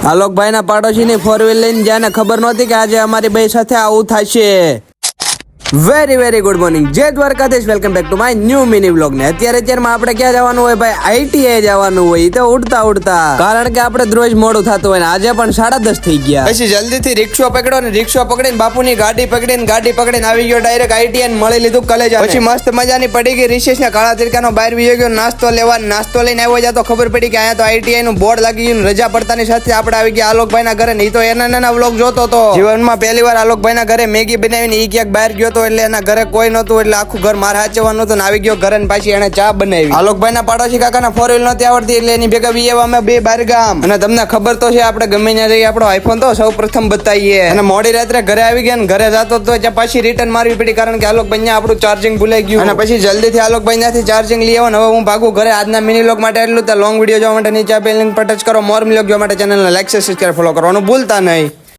આલોકભાઈ ના પાડોશી ની 4 વ્હીલ લઈને જ્યાં ખબર નહોતી કે આજે અમારી ભાઈ સાથે આવું થશે. વેરી ગુડ મોર્નિંગ, જય Dwarkadhish. Welcome back to my new mini vlog. ને અત્યારમાં આપણે ક્યાં જવાનું હોય ભાઈ? આઈટીઆઈ જવાનું હોય. તો ઉડતા કારણ કે આપણે રોજ મોડું થતું હોય ને આજે પણ 10:30 થઈ ગયા. પછી જલ્દીથી રિક્ષો પકડ્યો ને રિક્ષો પકડીને બાપુની ગાડી પકડીને આવી ગયો ડાયરેક્ટ આઈટીઆઈ ને મળી લીધું કલેજ. પછી મસ્ત મજાની પડી ગઈ રિસેસ ના કાળા તિરકાનો બહાર વીયો ગયો નાસ્તો લેવા. નાસ્તો લઈને આવ્યો જ્યાં તો ખબર પડી કે અહીંયા તો આઈટીઆઈ નું બોર્ડ લાગી ગયું. રજા પડતાની સાથે આપણે આવી ગયા આલોકભાઈ ના ઘરે. નહીં તો એના વ્લોગ જોતો હતો. જીવનમાં પહેલી વાર આલોકભાઈ ના ઘરે મેગી બનાવીને ઈ ક્યાંક બહાર ગયો તો એટલે એના ઘરે કોઈ નતું એટલે આખું ઘર માર હાચવાનું હતું. આવી ગયો ઘરે ને પાછી એને ચા બનાવી. આલોકભાઈ ના પાડોશી કાકાના 4 વ્હીલ નહોતી આવડતી એટલે એની ભેગા વી અમે બે બાર ગામ. અને તમને ખબર તો છે આપણે ગમે ત્યાં જઈએ આપણો આઈફોન તો સૌ પ્રથમ બતાવીએ. અને મોડી રાત્રે ઘરે આવી ગયા ને ઘરે જતો તો પાછી રિટર્ન મારવી પડી કારણ કે આલોકભાઈ આપણું ચાર્જિંગ ભૂલાઈ ગયું. અને પછી જલ્દીથી આલોકભાઈ ત્યાંથી ચાર્જિંગ લઈ આવો. હવે હું ભાગું ઘરે. આજના મિની વ્લોગ માટે એટલું. લોંગ વિડીયો જોવા માટે નીચે આપેલ લિંક પર ટચ કરો. મોર વ્લોગ જોવા માટે ચેનલને લાઈક સબસ્ક્રાઇબ ફોલો કરવાનું ભૂલતા નહીં.